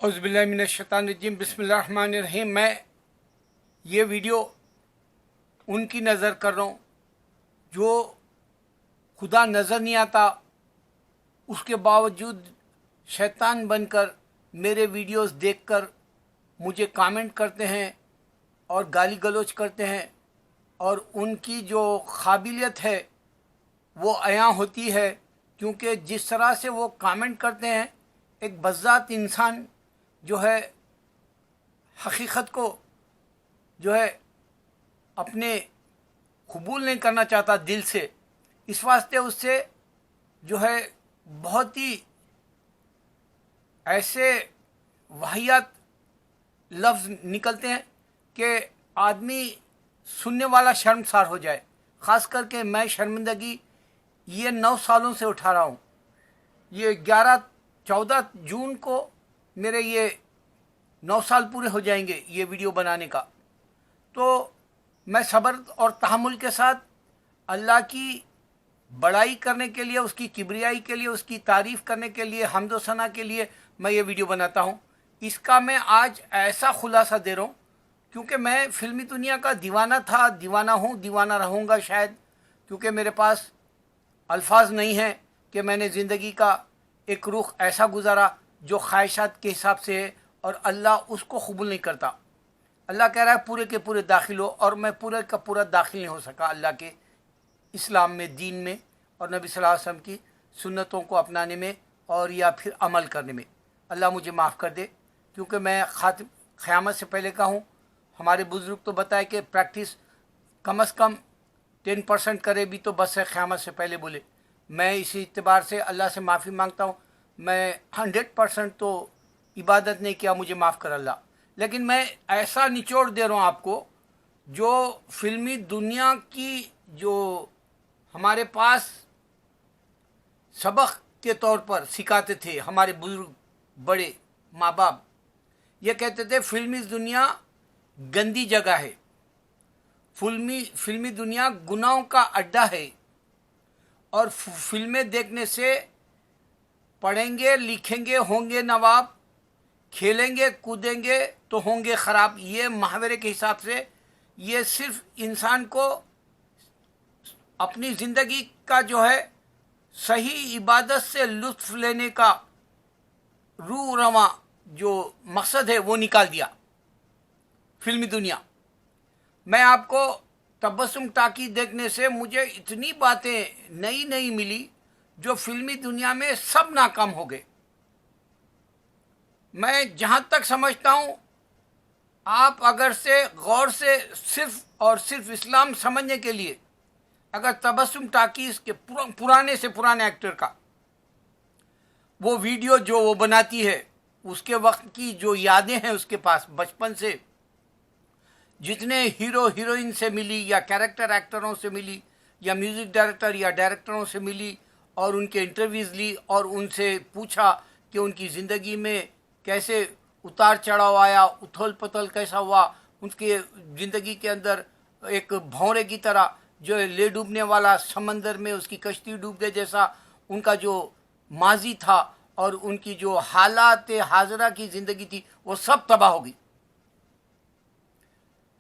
औज़ुबिल्लाहिमिनश्शैतानिर्रजीम बिस्मिल्लाहिर्रहमानिर्रहीम। मैं ये वीडियो उनकी नज़र कर रहा हूँ जो खुदा नज़र नहीं आता, उसके बावजूद शैतान बनकर मेरे वीडियोस देखकर मुझे कमेंट करते हैं और गाली गलौज करते हैं, और उनकी जो काबिलियत है वो अयां होती है, क्योंकि जिस तरह से वो कमेंट करते हैं, एक बज़ात इंसान जो है हकीकत को जो है अपने कबूल नहीं करना चाहता दिल से। इस वास्ते उससे जो है बहुत ही ऐसे वाहियात लफ्ज़ निकलते हैं कि आदमी सुनने वाला शर्मसार हो जाए। ख़ास करके मैं शर्मिंदगी ये 9 सालों से उठा रहा हूँ। ये 14 जून को मेरे ये 9 साल पूरे हो जाएंगे ये वीडियो बनाने का। तो मैं सब्र और तहम्मुल के साथ अल्लाह की बड़ाई करने के लिए, उसकी किबरियाई के लिए, उसकी तारीफ़ करने के लिए, हम्द व सना के लिए मैं ये वीडियो बनाता हूँ। इसका मैं आज ऐसा खुलासा दे रहा हूँ क्योंकि मैं फ़िल्मी दुनिया का दीवाना था, दीवाना हूँ, दीवाना रहूँगा शायद, क्योंकि मेरे पास अल्फाज नहीं हैं कि मैंने ज़िंदगी का एक रुख ऐसा गुजारा जो ख्वाहिशात के हिसाब से है और अल्लाह उसको कबूल नहीं करता। अल्लाह कह रहा है पूरे के पूरे दाखिल हो, और मैं पूरे का पूरा दाखिल नहीं हो सका अल्लाह के इस्लाम में, दीन में, और नबी सल्लल्लाहु अलैहि वसल्लम की सुन्नतों को अपनाने में और या फिर अमल करने में। अल्लाह मुझे माफ़ कर दे, क्योंकि मैं क़यामत से पहले का हूँ। हमारे बुज़ुर्ग तो बताए कि प्रैक्टिस कम अज़ कम 10% करे भी तो बस है क़यामत से पहले बोले। मैं इसी इत्तिबार से अल्लाह से माफ़ी मांगता हूँ। मैं 100% तो इबादत नहीं किया, मुझे माफ़ कर अल्लाह। लेकिन मैं ऐसा निचोड़ दे रहा हूँ आपको जो फ़िल्मी दुनिया की जो हमारे पास सबक के तौर पर सिखाते थे हमारे बुजुर्ग, बड़े माँ बाप, ये कहते थे फ़िल्मी दुनिया गंदी जगह है, फिल्मी दुनिया गुनाहों का अड्डा है, और फिल्में देखने से पढ़ेंगे लिखेंगे होंगे नवाब, खेलेंगे कूदेंगे तो होंगे ख़राब। ये मुहावरे के हिसाब से ये सिर्फ इंसान को अपनी ज़िंदगी का जो है सही इबादत से लुत्फ़ लेने का रूह रवां जो मकसद है वो निकाल दिया फिल्मी दुनिया। मैं आपको तबस्सुम टाकी देखने से मुझे इतनी बातें नई नई मिली जो फिल्मी दुनिया में सब नाकाम हो गए। मैं जहाँ तक समझता हूँ, आप अगर से गौर से सिर्फ और सिर्फ इस्लाम समझने के लिए अगर तबस्सुम टाकीज़ के पुराने से पुराने एक्टर का वो वीडियो जो वो बनाती है, उसके वक्त की जो यादें हैं उसके पास बचपन से, जितने हीरो हीरोइन से मिली या कैरेक्टर एक्टरों से मिली या म्यूज़िक डायरेक्टर या डायरेक्टरों से मिली और उनके इंटरव्यूज़ ली और उनसे पूछा कि उनकी ज़िंदगी में कैसे उतार चढ़ाव आया, उथल पुथल कैसा हुआ, उनके ज़िंदगी के अंदर एक भंवरे की तरह जो ले डूबने वाला समंदर में उसकी कश्ती डूब गए जैसा उनका जो माजी था और उनकी जो हालात हाजरा की ज़िंदगी थी वो सब तबाह हो गई।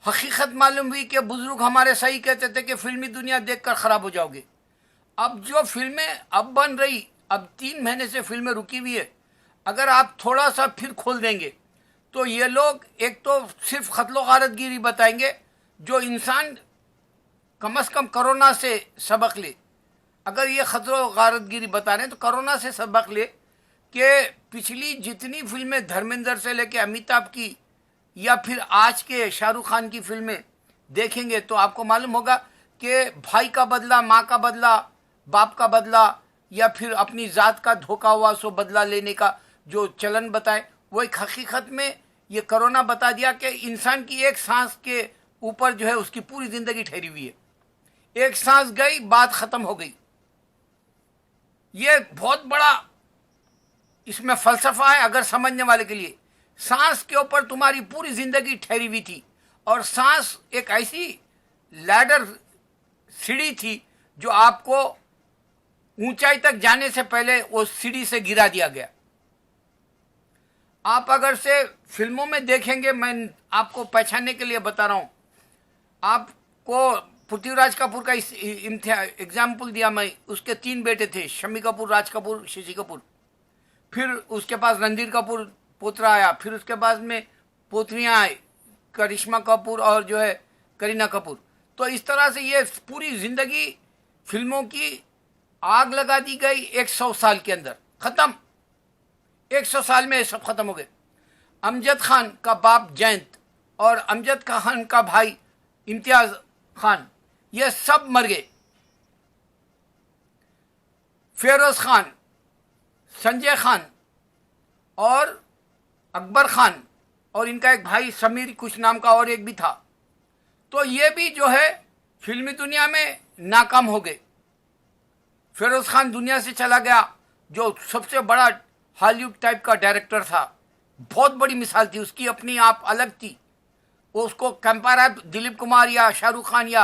हकीकत मालूम हुई कि बुज़ुर्ग हमारे सही कहते थे कि फिल्मी दुनिया देखकर ख़राब हो जाओगे। अब जो फिल्में अब बन रही, अब 3 महीने से फिल्में रुकी हुई है, अगर आप थोड़ा सा फिर खोल देंगे तो ये लोग एक तो सिर्फ क़त्ल गारतगिरी बताएंगे, जो इंसान कम अज़ कम कोरोना से सबक ले। अगर ये क़त्ल गारतगिरी बता रहे हैं तो कोरोना से सबक ले कि पिछली जितनी फिल्में धर्मेंद्र से लेके अमिताभ की या फिर आज के शाहरुख खान की फिल्में देखेंगे तो आपको मालूम होगा कि भाई का बदला, माँ का बदला, बाप का बदला, या फिर अपनी ज़ात का धोखा हुआ सो बदला लेने का जो चलन बताए, वो एक हकीकत में ये कोरोना बता दिया कि इंसान की एक सांस के ऊपर जो है उसकी पूरी ज़िंदगी ठहरी हुई है। एक सांस गई, बात ख़त्म हो गई। ये बहुत बड़ा इसमें फ़लसफ़ा है अगर समझने वाले के लिए। सांस के ऊपर तुम्हारी पूरी ज़िंदगी ठहरी हुई थी, और सांस एक ऐसी लैडर सीढ़ी थी जो आपको ऊंचाई तक जाने से पहले वो सीढ़ी से गिरा दिया गया। आप अगर से फिल्मों में देखेंगे, मैं आपको पहचानने के लिए बता रहा हूँ, आपको पृथ्वीराज कपूर का एग्जाम्पल दिया मैं। उसके 3 बेटे थे, शम्मी कपूर, राज कपूर, शशि कपूर। फिर उसके पास रणधीर कपूर पोतरा आया, फिर उसके बाद में पोतरियाँ आई, करिश्मा कपूर और जो है करीना कपूर। तो इस तरह से ये पूरी जिंदगी फिल्मों की आग लगा दी गई 100 साल के अंदर, खत्म। 100 साल में ये सब खत्म हो गए। अमजद खान का बाप जयंत और अमजद खान का भाई इम्तियाज खान, ये सब मर गए। फेरोज खान, संजय खान और अकबर खान और इनका एक भाई समीर कुछ नाम का और एक भी था। तो ये भी जो है फिल्मी दुनिया में नाकाम हो गए। फेरोज खान दुनिया से चला गया, जो सबसे बड़ा हॉलीवुड टाइप का डायरेक्टर था, बहुत बड़ी मिसाल थी उसकी, अपनी आप अलग थी। उसको कंपेयर आप दिलीप कुमार या शाहरुख खान या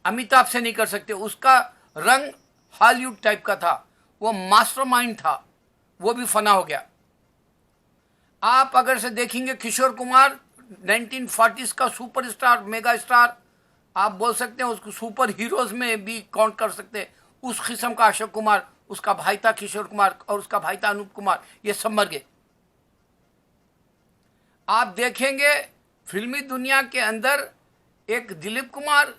अमिताभ से नहीं कर सकते। उसका रंग हॉलीवुड टाइप का था, वो मास्टरमाइंड था, वो भी फना हो गया। आप अगर से देखेंगे किशोर कुमार 1940s का सुपरस्टार, मेगा स्टार, आप बोल सकते हैं उसको सुपर हीरोज में भी काउंट कर सकते हैं। उस किस्म का अशोक कुमार, उसका भाई था किशोर कुमार और उसका भाई था अनूप कुमार, ये सब मर गए। आप देखेंगे फिल्मी दुनिया के अंदर एक दिलीप कुमार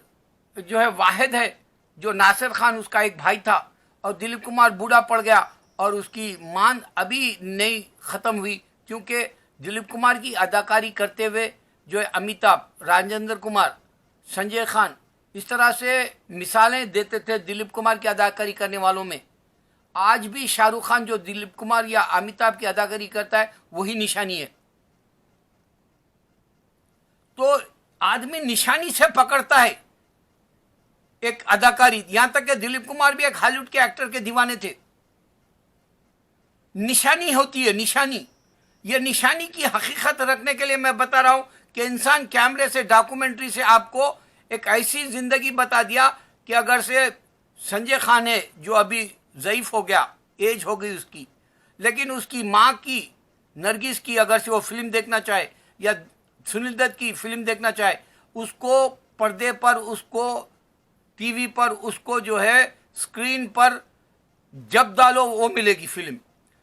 जो है वाहिद है, जो नासिर खान उसका एक भाई था, और दिलीप कुमार बूढ़ा पड़ गया और उसकी मान अभी नहीं ख़त्म हुई, क्योंकि दिलीप कुमार की अदाकारी करते हुए जो है अमिताभ, राजेंद्र कुमार, संजय खान, इस तरह से मिसालें देते थे दिलीप कुमार की अदाकारी करने वालों में। आज भी शाहरुख खान जो दिलीप कुमार या अमिताभ की अदाकारी करता है वही निशानी है। तो आदमी निशानी से पकड़ता है एक अदाकारी। यहां तक कि दिलीप कुमार भी एक हॉलीवुड के एक्टर के दीवाने थे। निशानी होती है, निशानी। ये निशानी की हकीकत रखने के लिए मैं बता रहा हूं कि इंसान कैमरे से, डॉक्यूमेंट्री से आपको एक ऐसी जिंदगी बता दिया कि अगर से संजय खान है जो अभी ज़ईफ हो गया, एज हो गई उसकी, लेकिन उसकी माँ की, नरगिस की, अगर से वो फिल्म देखना चाहे या सुनील दत्त की फिल्म देखना चाहे, उसको पर्दे पर, उसको टीवी पर, उसको जो है स्क्रीन पर जब डालो वो मिलेगी फिल्म।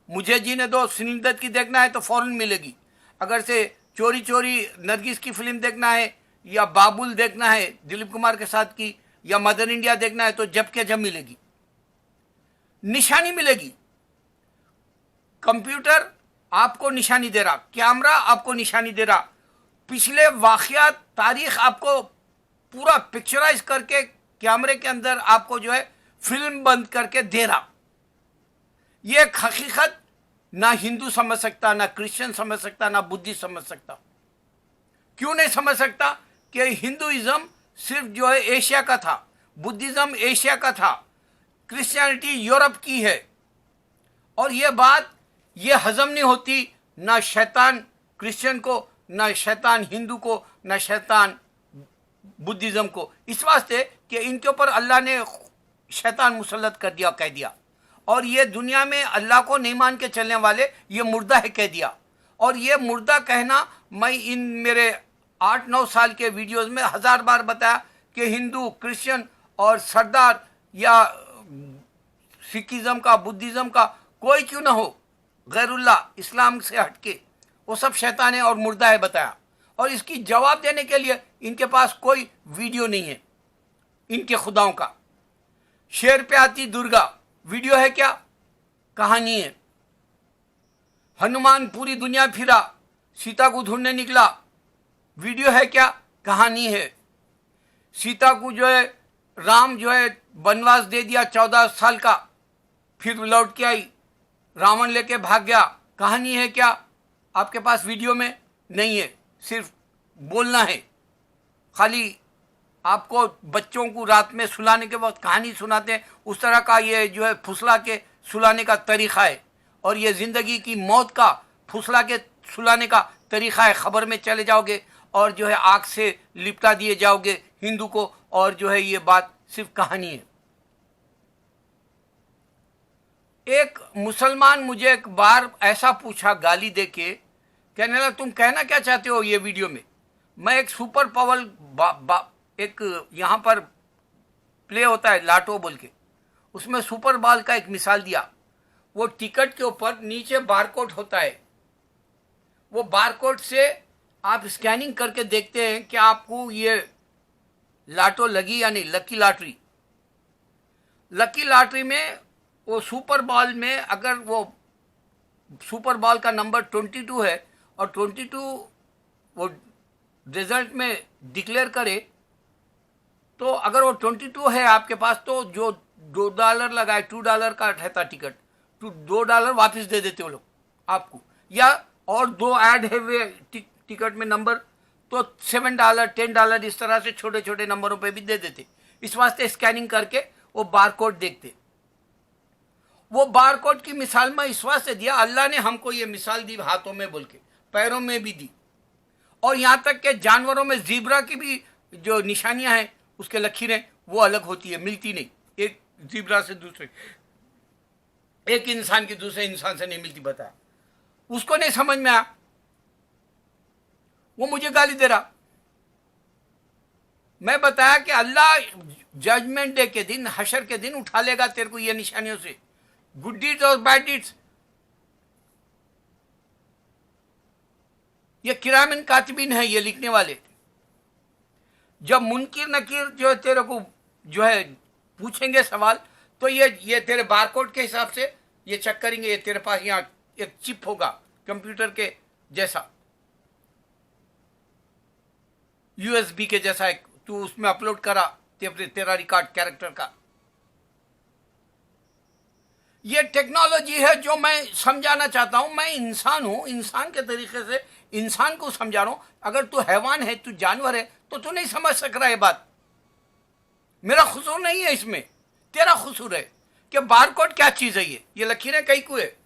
मुझे जीने दो सुनील दत्त की देखना है तो फौरन मिलेगी। अगर से चोरी चोरी नरगिस की फिल्म देखना है या बाबुल देखना है दिलीप कुमार के साथ की, या मदर इंडिया देखना है तो जब के जब मिलेगी, निशानी मिलेगी। कंप्यूटर आपको निशानी दे रहा, कैमरा आपको निशानी दे रहा, पिछले वाकयात, तारीख आपको पूरा पिक्चराइज करके कैमरे के अंदर आपको जो है फिल्म बंद करके दे रहा। ये एक हकीकत ना हिंदू समझ सकता, ना क्रिश्चियन समझ सकता, ना बुद्धिस्ट समझ सकता। क्यों नहीं समझ सकता? कि हिंदुइज्म सिर्फ जो है एशिया का था, बुद्धिज्म एशिया का था, क्रिश्चियनिटी यूरोप की है। और ये बात ये हजम नहीं होती, ना शैतान क्रिश्चियन को, ना शैतान हिंदू को, ना शैतान बुद्धिज्म को। इस वास्ते कि इनके ऊपर अल्लाह ने शैतान मुसल्लत कर दिया, कह दिया। और ये दुनिया में अल्लाह को नहीं मान के चलने वाले ये मुर्दा है कह दिया। और ये मुर्दा कहना मैं इन मेरे 8-9 साल के वीडियोस में 1000 बार बताया कि हिंदू, क्रिश्चियन और सरदार या सिखिज्म का, बुद्धिज्म का कोई क्यों ना हो, गैरुल्लाह, इस्लाम से हटके, वो सब शैतान है और मुर्दा है बताया। और इसकी जवाब देने के लिए इनके पास कोई वीडियो नहीं है इनके खुदाओं का। शेर पे आती दुर्गा, वीडियो है क्या? कहानी है। हनुमान पूरी दुनिया फिरा, सीता को ढूंढने निकला, वीडियो है क्या? कहानी है। सीता को जो है राम जो है वनवास दे दिया 14 साल का, फिर लौट के आई, रावण लेके भाग गया, कहानी है क्या? आपके पास वीडियो में नहीं है, सिर्फ बोलना है। खाली आपको बच्चों को रात में सुलाने के वक्त कहानी सुनाते हैं, उस तरह का ये जो है फुसला के सुलाने का तरीक़ा है। और ये ज़िंदगी की मौत का फुसला के सुलाने का तरीक़ा है। ख़बर में चले जाओगे और जो है आग से लिपटा दिए जाओगे हिंदू को, और जो है ये बात सिर्फ कहानी है। एक मुसलमान मुझे एक बार ऐसा पूछा गाली दे के, कहने लगा तुम कहना क्या चाहते हो ये वीडियो में। मैं एक सुपर पावर एक यहाँ पर प्ले होता है लाटो बोल के, उसमें सुपर बॉल का एक मिसाल दिया। वो टिकट के ऊपर नीचे बारकोड होता है, वो बारकोड से आप स्कैनिंग करके देखते हैं कि आपको ये लाटो लगी या नहीं, लकी लॉटरी। लकी लॉटरी में वो सुपर बॉल में अगर वो सुपर बॉल का नंबर 22 है और 22 वो रिजल्ट में डिक्लेयर करे, तो अगर वो 22 है आपके पास, तो जो $2 लगाए, $2 का रहता टिकट, तो $2 वापस दे देते वो लोग आपको, या और 2 ऐड है वे टिकट में नंबर, तो $7 $10 इस तरह से छोटे छोटे नंबरों पे भी दे देते। इस वास्ते स्कैनिंग करके वो बारकोड देखते। वो बारकोड की मिसाल मैं इस वास्ते दिया, अल्लाह ने हमको ये मिसाल दी हाथों में बोल के, पैरों में भी दी, और यहाँ तक के जानवरों में ज़ीब्रा की भी जो निशानियां हैं उसके लकीरें वो अलग होती है, मिलती नहीं। एक ज़ीब्रा से दूसरे, एक इंसान की दूसरे इंसान से नहीं मिलती। बताया उसको नहीं समझ में आया, वो मुझे गाली दे रहा। मैं बताया कि अल्लाह जजमेंट डे के दिन, हशर के दिन उठा लेगा तेरे को ये निशानियों से, गुड डीड्स और बैड डीड्स। ये किरामन कातिबिन है, ये लिखने वाले। जब मुनकिर नकीर जो है तेरे को जो है पूछेंगे सवाल, तो ये तेरे बारकोड के हिसाब से ये चेक करेंगे। ये तेरे पास यहाँ एक चिप होगा कंप्यूटर के जैसा, यूएसबी के जैसा, एक तू उसमें अपलोड करा तेरा रिकॉर्ड कैरेक्टर का। ये टेक्नोलॉजी है जो मैं समझाना चाहता हूं। मैं इंसान हूं, इंसान के तरीके से इंसान को समझा रहा हूं। अगर तू हैवान है, तू जानवर है, तो तू नहीं समझ सक रहा है बात। मेरा खुसूर नहीं है इसमें, तेरा खुसूर है कि बारकोड क्या चीज है। ये लकीरें कई को है,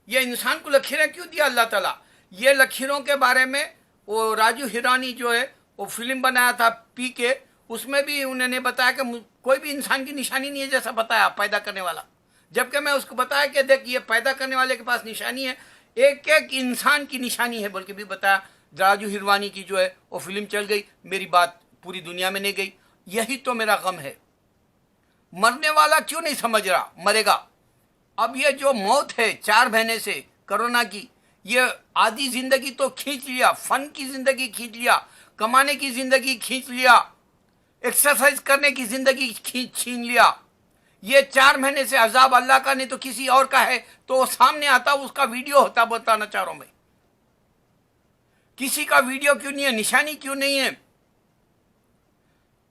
ये इंसान को लकीरें क्यों दिया अल्लाह ताला। ये लकीरों के बारे में वो राजू हिरानी जो है वो फिल्म बनाया था पी के, उसमें भी उन्होंने बताया कि कोई भी इंसान की निशानी नहीं है जैसा बताया पैदा करने वाला। जबकि मैं उसको बताया कि देख ये पैदा करने वाले के पास निशानी है, एक एक इंसान की निशानी है बोल के भी बताया। राजू हिरवानी की जो है वो फिल्म चल गई, मेरी बात पूरी दुनिया में नहीं गई। यही तो मेरा गम है। मरने वाला क्यों नहीं समझ रहा, मरेगा। अब ये जो मौत है 4 महीने से कोरोना की, ये आधी जिंदगी तो खींच लिया, फन की जिंदगी खींच लिया, कमाने की जिंदगी खींच लिया, एक्सरसाइज करने की जिंदगी छीन लिया। ये 4 महीने से अजाब अल्लाह का नहीं तो किसी और का है, तो वो सामने आता, उसका वीडियो होता। बताना चाह रहा हूं मैं, किसी का वीडियो क्यों नहीं है, निशानी क्यों नहीं है।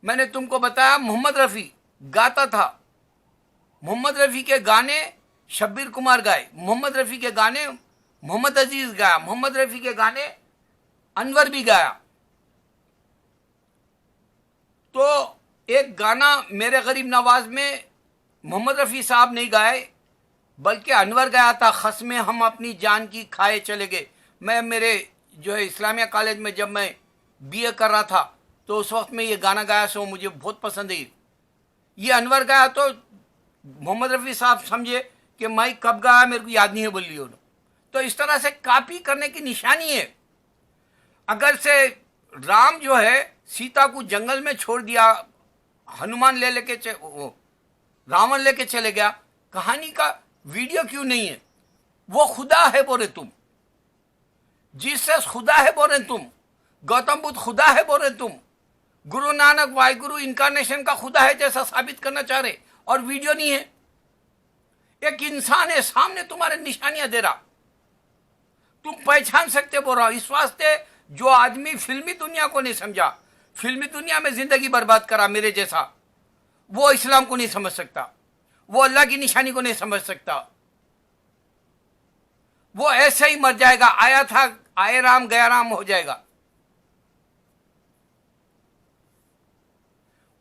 मैंने तुमको बताया मोहम्मद रफी गाता था, मोहम्मद रफी के गाने शब्बीर कुमार गाए, मोहम्मद रफी के गाने मोहम्मद अजीज गाया, मोहम्मद रफी के गाने अनवर भी गाया। तो एक गाना मेरे गरीब नवाज में मोहम्मद रफी साहब नहीं गाए, बल्कि अनवर गाया था, खस्में हम अपनी जान की खाए चले गए। मैं मेरे जो है इस्लामिया कॉलेज में जब मैं बीए कर रहा था, तो उस वक्त में ये गाना गाया, सो मुझे बहुत पसंद है। ये अनवर गाया, तो मोहम्मद रफी साहब समझे कि मैं कब गाया मेरे को याद नहीं है बोल लियो। तो इस तरह से कॉपी करने की निशानी है। अगर से राम जो है सीता को जंगल में छोड़ दिया, हनुमान लेके रावण लेके चले गया, कहानी का वीडियो क्यों नहीं है। वो खुदा है बोले तुम, जीसस खुदा है बोले तुम, गौतम बुद्ध खुदा है बोले तुम, गुरु नानक वाहिगुरु इनकारनेशन का खुदा है जैसा साबित करना चाह रहे, और वीडियो नहीं है। एक इंसान है सामने तुम्हारे निशानियां दे रहा, तुम पहचान सकते बोल रहा हूं। इस वास्ते जो आदमी फिल्मी दुनिया को नहीं समझा, फिल्मी दुनिया में जिंदगी बर्बाद करा मेरे जैसा, वो इस्लाम को नहीं समझ सकता, वो अल्लाह की निशानी को नहीं समझ सकता। वो ऐसे ही मर जाएगा, आया था आए राम गया राम हो जाएगा।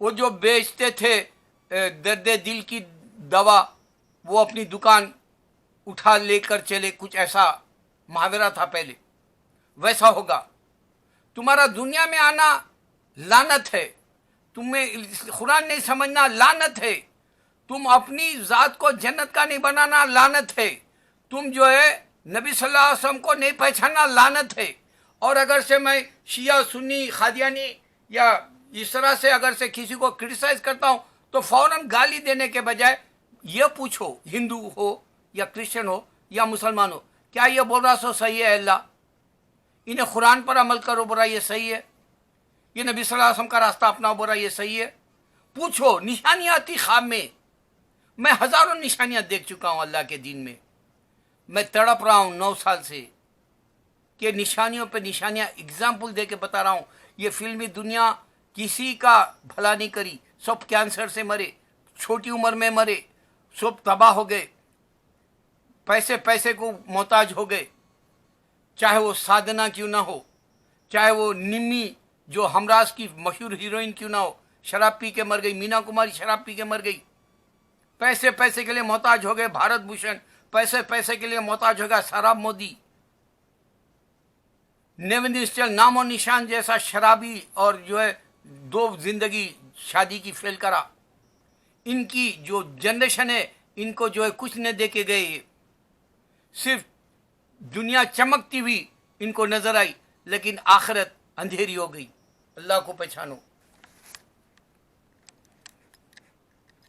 वो जो बेचते थे दर्द दिल की दवा, वो अपनी दुकान उठा लेकर चले, कुछ ऐसा मुहावरा था पहले, वैसा होगा। तुम्हारा दुनिया में आना लानत है, तुम्हें कुरान नहीं समझना लानत है। तुम अपनी जात को जन्नत का नहीं बनाना, लानत है। तुम जो है नबी सल्लल्लाहु अलैहि वसल्लम को नहीं पहचानना, लानत है। और अगर से मैं शिया, सुन्नी, खादियानी या इस तरह से अगर से किसी को क्रिटिसाइज करता हूं तो फौरन गाली देने के बजाय ये पूछो, हिंदू हो या क्रिश्चियन हो या मुसलमान हो, क्या ये बोल रहा सो सही है अल्लाह? इन्हें कुरान पर अमल करो, बोला ये सही है? ये नबी सल्लल्लाहु अलैहि वसल्लम का रास्ता अपनाओ, बोला ये सही है? पूछो। निशानियां आती ख्वाब में। मैं हजारों निशानियां देख चुका हूं अल्लाह के दीन में। मैं तड़प रहा हूं 9 साल से कि निशानियों पे निशानियां एग्जाम्पल दे के बता रहा हूं। ये फिल्मी दुनिया किसी का भला नहीं करी, सब कैंसर से मरे, छोटी उम्र में मरे, सब तबाह हो गए, पैसे पैसे को मोहताज हो गए। चाहे वो साधना क्यों ना हो, चाहे वो निम्मी जो हमराज की मशहूर हीरोइन क्यों ना हो, शराब पी के मर गई। मीना कुमारी शराब पी के मर गई। पैसे पैसे के लिए मोहताज हो गए भारत भूषण, पैसे पैसे के लिए मोहताज हो गया शराब मोदी। नेविन निश्चल नामो निशान जैसा शराबी और जो है 2 जिंदगी शादी की फेल करा। इनकी जो जनरेशन है, इनको जो है कुछ न दे के गए। सिर्फ दुनिया चमकती हुई इनको नजर आई, लेकिन आखिरत अंधेरी हो गई। अल्लाह को पहचानो।